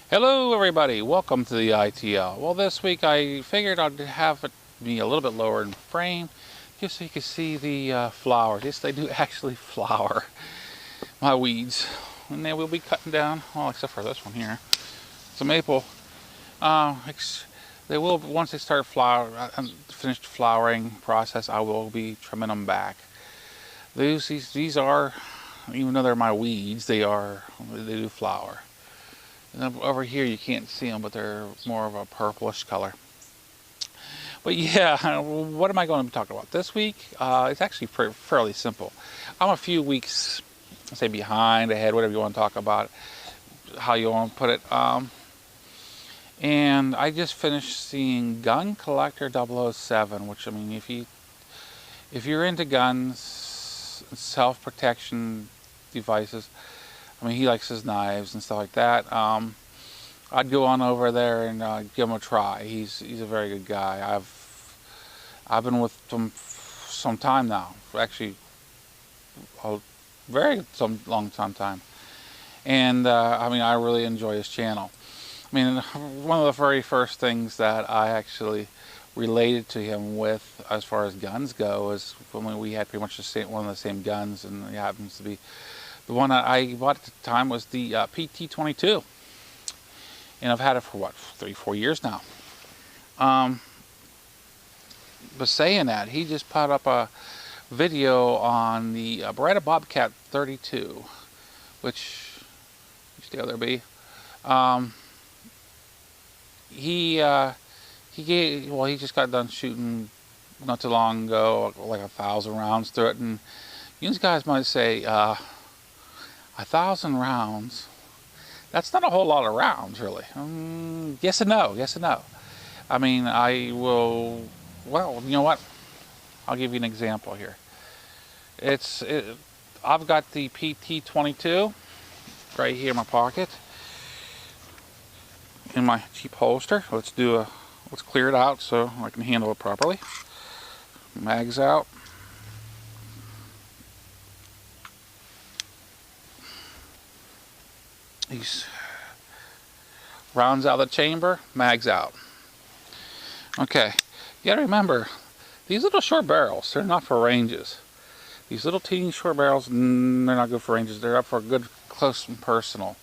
Hello everybody, welcome to the ITL. Well, this week I figured I'd have it be a little bit lower in frame just so you can see the flowers. Yes, they do actually flower, my weeds. And they will be cutting down, well, except for this one here. It's a maple. They will, once they start finished flowering process, I will be trimming them back. These are, even though they're my weeds, they do flower. And over here you can't see them, but they're more of a purplish color. But yeah, what am I going to be talking about this week? It's actually fairly simple. I'm a few weeks, let's say, behind, ahead, whatever you want to talk about, how you want to put it. And I just finished seeing Gun Collector 007, which, I mean, if you're into guns, self-protection devices, I mean, he likes his knives and stuff like that. I'd go on over there and give him a try. He's a very good guy. I've been with him some time now, actually, a long time. And I mean, I really enjoy his channel. I mean, one of the very first things that I actually related to him with, as far as guns go, is when we had pretty much one of the same guns, and it happens to be the one that I bought at the time was the PT-22, and I've had it for what, 3-4 years now. But saying that, he just put up a video on the Beretta Bobcat 32, which, you stay there, B. He just got done shooting not too long ago, like 1,000 rounds through it, and you guys might say, 1,000 rounds, that's not a whole lot of rounds, really. Yes and no. I mean, well, you know what? I'll give you an example here. I've got the PT-22 right here in my pocket, in my cheap holster. Let's clear it out so I can handle it properly. Mags out. These rounds out of the chamber, mags out. Okay, you gotta remember, these little short barrels, they're not for ranges. These little teeny short barrels, they're not good for ranges. They're up for good, close and personal.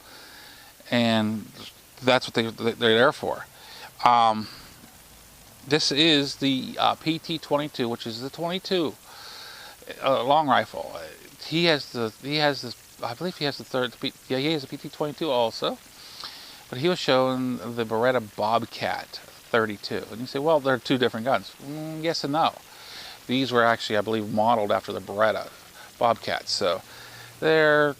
And that's what they're there for. This is the PT-22, which is the 22 long rifle. He has this. I believe he has the third. Yeah, he has a PT-22 also. But he was showing the Beretta Bobcat 32, and you say, well, they're two different guns. Yes and no. These were actually, I believe, modeled after the Beretta Bobcats, so I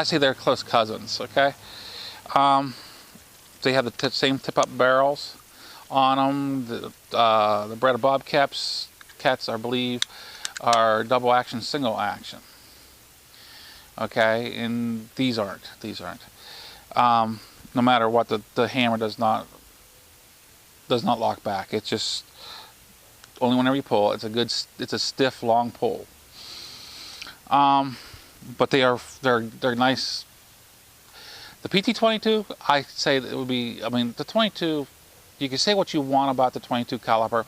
say they're close cousins. Okay. They have the same tip-up barrels on them. The Beretta Bobcats, I believe, are double action, single action. Okay, and these aren't. No matter what, the hammer does not lock back. It's just only whenever you pull. It's a stiff, long pull. But they're nice. The PT-22, I say that it would be. I mean, the 22. You can say what you want about the 22 caliber.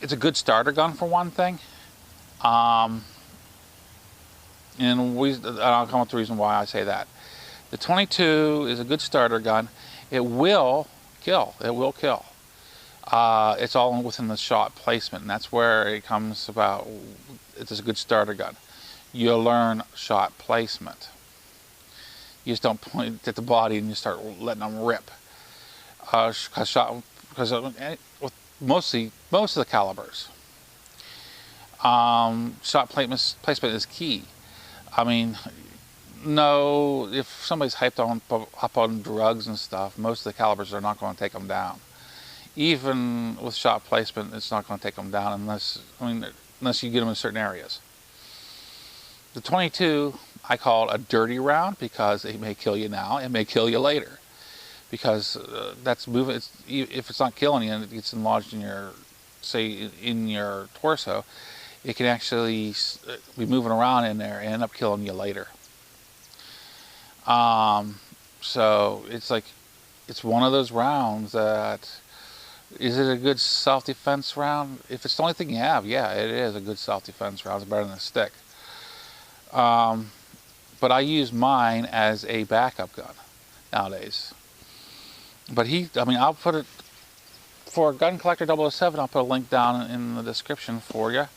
It's a good starter gun for one thing. And I'll come up with the reason why I say that. The 22 is a good starter gun. It will kill. It's all within the shot placement, and that's where it comes about. It's a good starter gun. You learn shot placement. You just don't point at the body and you start letting them rip. Because with most of the calibers, shot placement is key. I mean, no, if somebody's up on drugs and stuff, most of the calibers are not going to take them down. Even with shot placement, it's not going to take them down unless you get them in certain areas. The 22, I call it a dirty round because it may kill you now, it may kill you later. Because that's moving. If it's not killing you and it gets enlarged in your torso, it can actually be moving around in there and end up killing you later. So it's like, it's one of those rounds that, is it a good self-defense round? If it's the only thing you have, yeah, it is a good self-defense round. It's better than a stick. But I use mine as a backup gun nowadays. But I'll put it, for Gun Collector 007, I'll put a link down in the description for you.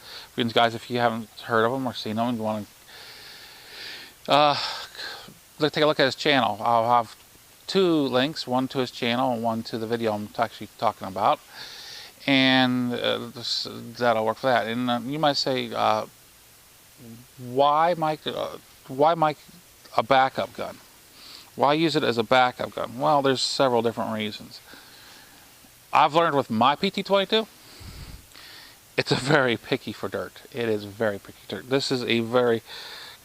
Guys, if you haven't heard of them or seen them and you want to take a look at his channel, I'll have 2 links, one to his channel and one to the video I'm actually talking about. And that'll work for that. And you might say, why Mike a backup gun? Why use it as a backup gun? Well, there's several different reasons. I've learned with my PT-22, it's a very picky for dirt. It is very picky dirt. This is a very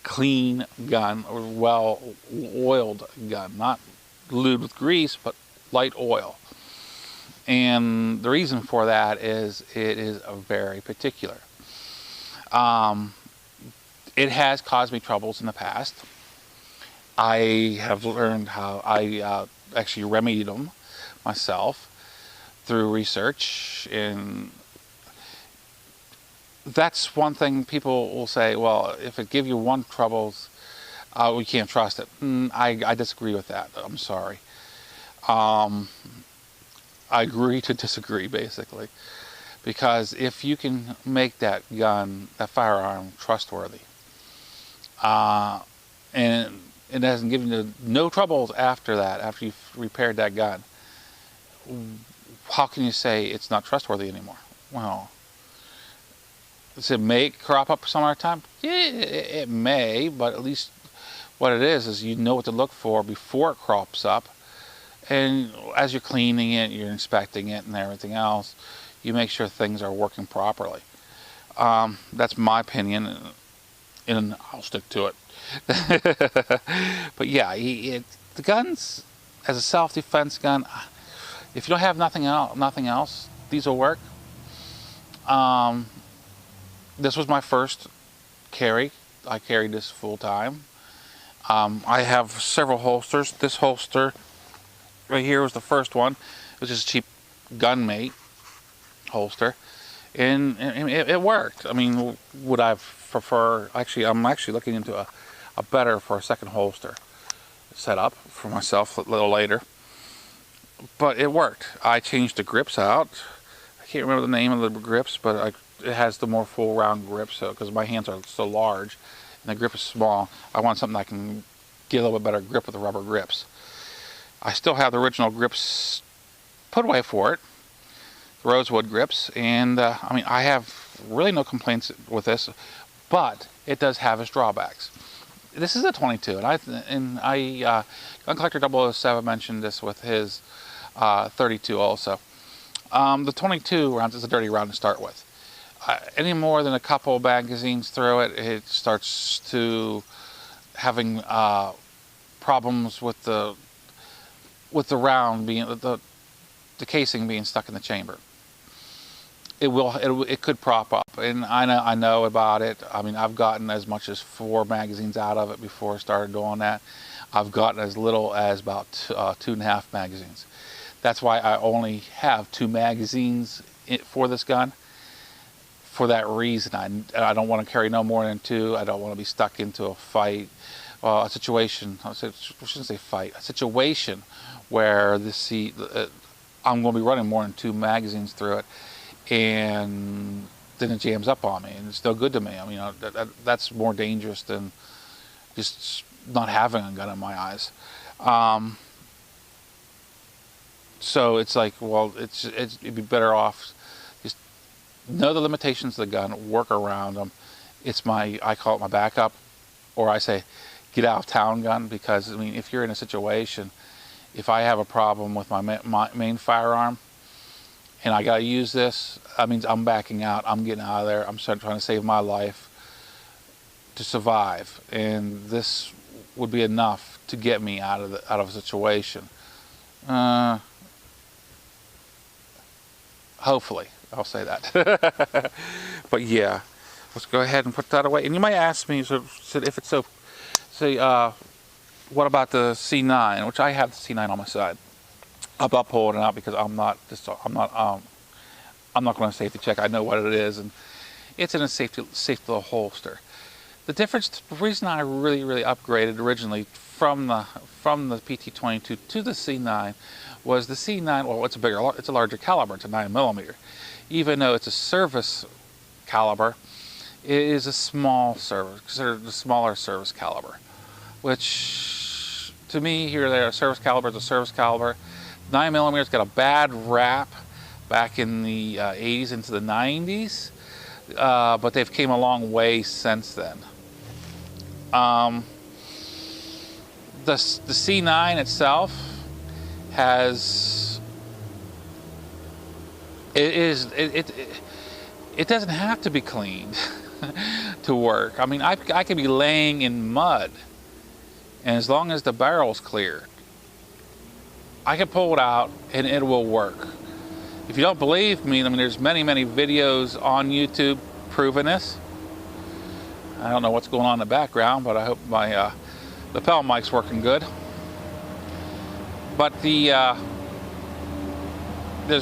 clean gun, or well-oiled gun, not lubed with grease, but light oil. And the reason for that is it is very particular. It has caused me troubles in the past. I have learned how I actually remedied them myself through research, and that's one thing people will say, well, if it gives you one troubles, we can't trust it. I disagree with that. I'm sorry. I agree to disagree, basically, because if you can make that gun, that firearm, trustworthy, and it hasn't given you no troubles after that, after you've repaired that gun, how can you say it's not trustworthy anymore? Well, does it may crop up some other time? Yeah, it may, but at least what it is you know what to look for before it crops up. And as you're cleaning it, you're inspecting it and everything else, you make sure things are working properly. That's my opinion, and I'll stick to it. But yeah, the guns, as a self-defense gun, if you don't have nothing else, these will work. This was my first carry. I carried this full time. I have several holsters. This holster right here was the first one. It was just a cheap Gunmate holster, and it worked. I mean, would I prefer? Actually, I'm actually looking into a better for a second holster set up for myself a little later. But it worked. I changed the grips out. I can't remember the name of the grips, but it has the more full round grip. So because my hands are so large and the grip is small, I want something that can get a little bit better grip with the rubber grips. I still have the original grips put away for it, the rosewood grips, and I have really no complaints with this, but it does have its drawbacks. This is a 22, and Gun Collector 007 mentioned this with his 32 also. The 22 rounds is a dirty round to start with. Any more than a couple magazines through it, it starts to having problems with the round being the casing being stuck in the chamber. It could prop up, and I know about it. I mean, I've gotten as much as 4 magazines out of it before I started doing that. I've gotten as little as about 2.5 magazines. That's why I only have 2 magazines for this gun. For that reason, I don't want to carry no more than 2. I don't want to be stuck into a fight, a situation. I shouldn't say fight. A situation where I'm going to be running more than 2 magazines through it, and then it jams up on me, and it's no good to me. I mean, that's more dangerous than just not having a gun in my eyes. So it's like, well, it'd be better off just know the limitations of the gun, work around them. I call it my backup, or I say get out of town gun, because I mean, if you're in a situation, if I have a problem with my main firearm and I gotta use this, that means I'm backing out, I'm getting out of there, I'm trying to save my life to survive, and this would be enough to get me out of a situation. Hopefully, I'll say that. But yeah, let's go ahead and put that away. And you might ask me, so if it's so, say, what about the C9, which I have the C9 on my side. I'm not pulling it out because I'm not going to safety check. I know what it is, and it's in a safe little holster. The reason I really upgraded originally from the PT22 to the C9 was the C9. Well, it's a larger caliber. It's a 9mm. Even though it's a service caliber, it is a small service, considered the smaller service caliber. Which, to me, here or there, a service caliber is a service caliber. 9mm's got a bad rap back in the 80s into the 90s, but they've came a long way since then. The C9 itself has it doesn't have to be cleaned to work. I mean, I could be laying in mud, and as long as the barrel's clear, I can pull it out and it will work. If you don't believe me, I mean, there's many videos on YouTube proving this. I don't know what's going on in the background, but I hope my lapel mic's working good. But there's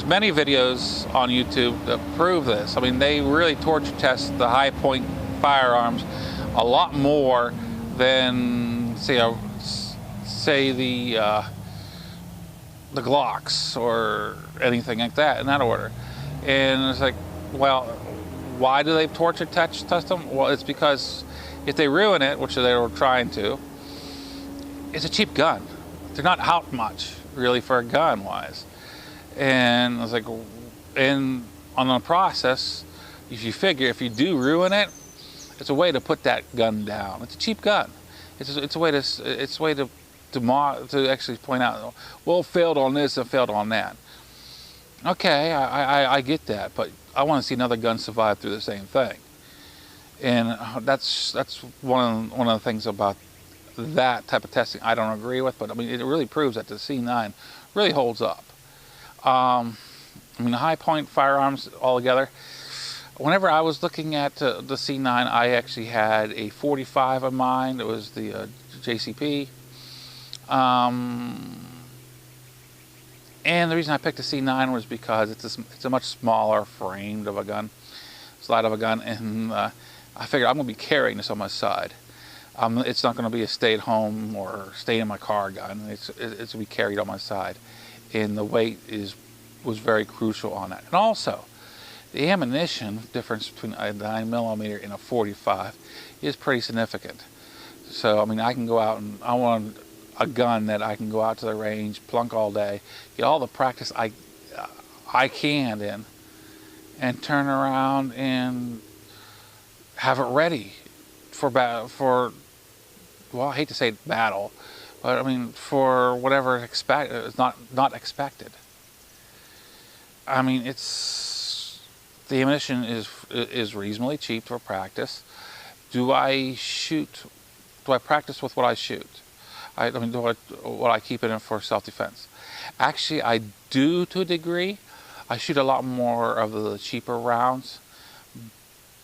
many videos on YouTube that prove this. I mean, they really torture test the high point firearms a lot more than say the Glocks or anything like that in that order. And it's like, well, why do they torture test them? Well, it's because if they ruin it, which they were trying to, it's a cheap gun. They're not out much really for a gun wise. And I was like, and on the process, if you figure if you do ruin it, it's a way to put that gun down. It's a cheap gun. It's a way to actually point out, well, it failed on this and failed on that. Okay, I get that, but I want to see another gun survive through the same thing. And that's one of the things about that type of testing I don't agree with, but I mean, it really proves that the C9 really holds up. I mean, the high point firearms altogether, whenever I was looking at the C9, I actually had a 45 in mind. It was the JCP. And the reason I picked the C9 was because it's a much smaller framed of a gun, slide of a gun, and I figured I'm going to be carrying this on my side. It's not going to be a stay-at-home or stay-in-my-car gun. It's going to be carried on my side, and the weight was very crucial on that. And also, the ammunition difference between a 9mm and a 45 is pretty significant. So I mean, I can go out and I want a gun that I can go out to the range, plunk all day, get all the practice I can in, and turn around and have it ready for well, I hate to say battle, but I mean for whatever is not expected. I mean, the ammunition is reasonably cheap for practice. Do I practice with what I shoot? I mean, what I keep it in for self-defense? Actually, I do to a degree. I shoot a lot more of the cheaper rounds,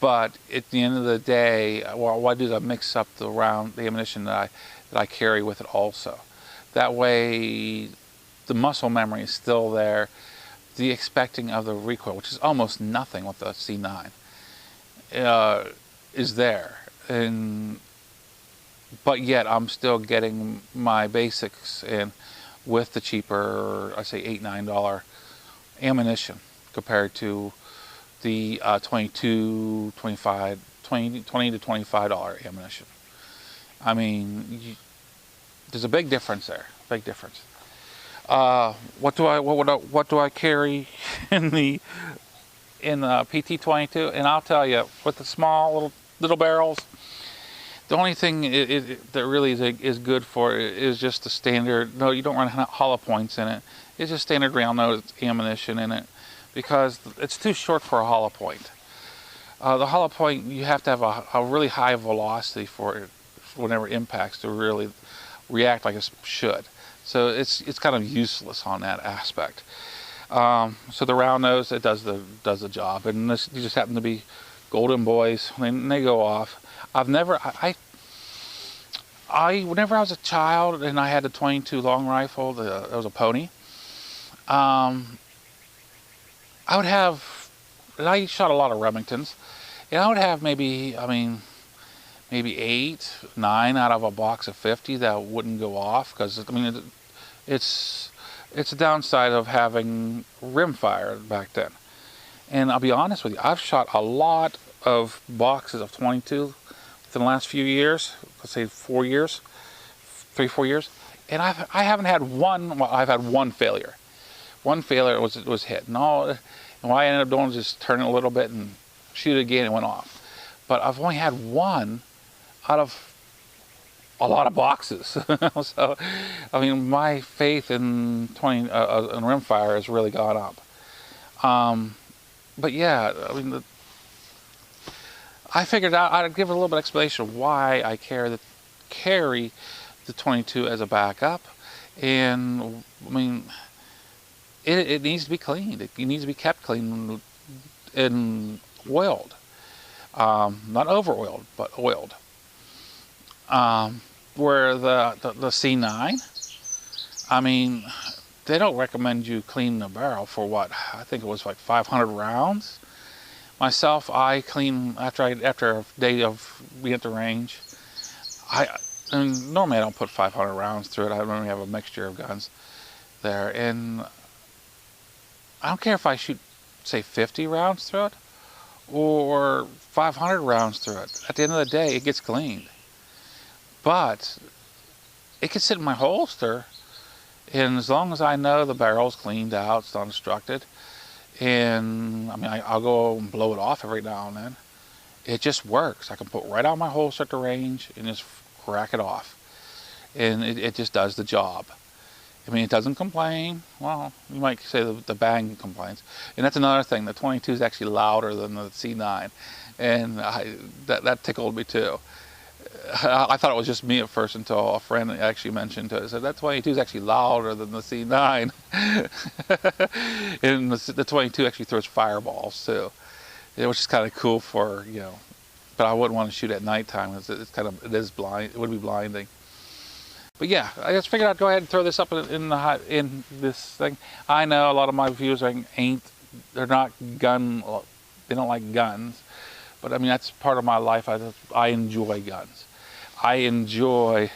but at the end of the day, what I do is I mix up the ammunition that I carry with it also. That way, the muscle memory is still there. The expecting of the recoil, which is almost nothing with the C9, is there, but yet I'm still getting my basics in with the cheaper, I say $8–9 ammunition compared to the $20 to $25 ammunition. I mean, there's a big difference there. Big difference. What do I carry in the PT22? And I'll tell you, with the small little barrels, the only thing that really is good for it is just the standard. No, you don't run hollow points in it. It's just standard round nose ammunition in it because it's too short for a hollow point. The hollow point, you have to have a really high velocity for it whenever it impacts to really react like it should. So it's kind of useless on that aspect. So the round nose, it does the job, and these just happen to be golden boys. They go off. Whenever I was a child and I had the 22 long rifle, it was a pony. I would have, and I shot a lot of Remingtons, and I would have maybe 8, 9 out of a box of 50 that wouldn't go off, because it's a downside of having rimfire back then. And I'll be honest with you, I've shot a lot of boxes of 22 within the last few years, let's say 4 years, 3, 4 years, and I haven't had one. Well, I've had one failure. One failure was hit, and what I ended up doing was just turn it a little bit and shoot it again, and it went off. But I've only had one out of a lot of boxes. So, I mean, my faith in in rimfire has really gone up. But yeah, I mean, I figured out I'd give a little bit of explanation of why I carry the 22 as a backup, and I mean, it needs to be cleaned. It needs to be kept clean and oiled, not over oiled, but oiled. Where the C9, I mean, they don't recommend you clean the barrel for what, I think it was like 500 rounds. Myself, I clean after a day of being at the range. And normally I don't put 500 rounds through it. I normally have a mixture of guns there, and I don't care if I shoot, say, 50 rounds through it or 500 rounds through it. At the end of the day, it gets cleaned. But it can sit in my holster, and as long as I know the barrel's cleaned out, it's not obstructed, and I mean, I'll go and blow it off every now and then. It just works. I can put it right out my holster at the range and just crack it off, and it just does the job. I mean, it doesn't complain. Well, you might say the bang complains, and that's another thing. The 22 is actually louder than the C9, and that tickled me too. I thought it was just me at first until a friend actually mentioned it. I said, that 22 is actually louder than the C9. And the 22 actually throws fireballs too, which is kind of cool for, but I wouldn't want to shoot at nighttime. It is blind. It would be blinding. But yeah, I just figured I'd go ahead and throw this up in this thing. I know a lot of my viewers they're not gun, they don't like guns. But I mean, that's part of my life. I enjoy guns. I enjoy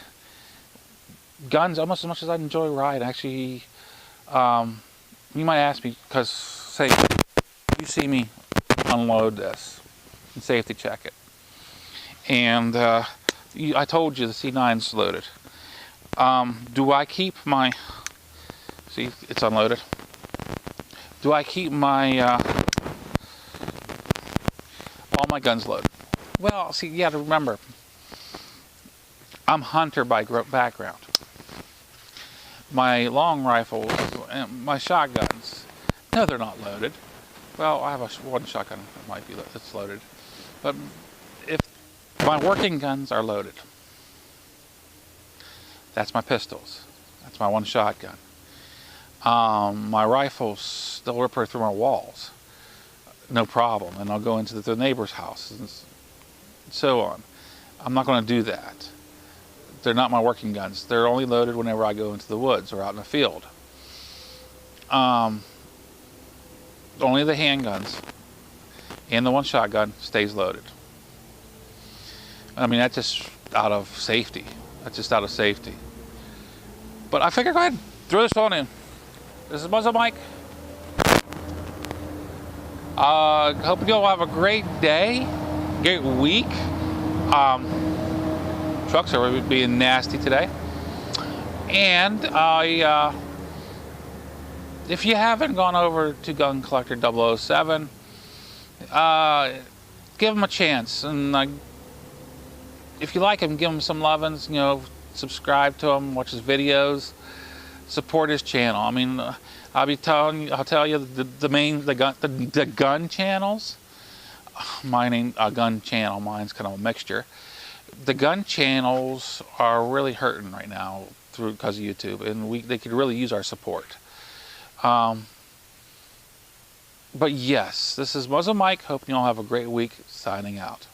guns almost as much as I enjoy riding. Actually, you might ask me, because say you see me unload this and safety check it, and I told you the C9's loaded. Do I keep my? See, it's unloaded. Do I keep my all my guns loaded? Well, see, you got to remember, I'm hunter by background. My long rifles, my shotguns, no, they're not loaded. Well, I have one shotgun that might be that's loaded, but if my working guns are loaded, that's my pistols. That's my one shotgun. My rifles, they'll rip right through my walls, no problem, and I'll go into the neighbor's house and so on. I'm not going to do that. They're not my working guns. They're only loaded whenever I go into the woods or out in the field. Only the handguns and the one shotgun stays loaded. I mean, that's just out of safety. That's just out of safety. But I figured go ahead and throw this phone in. This is MuzzleMike. Hope you all have a great day, great week. Trucks are being nasty today. And if you haven't gone over to Gun Collector 007, give him a chance. And if you like him, give him some lovin's. Subscribe to him, watch his videos, support his channel. I mean, I'll tell you the gun channels. Mine ain't a gun channel. Mine's kind of a mixture. The gun channels are really hurting right now because of YouTube, and they could really use our support. But yes, this is MuzzleMike. Hope you all have a great week. Signing out.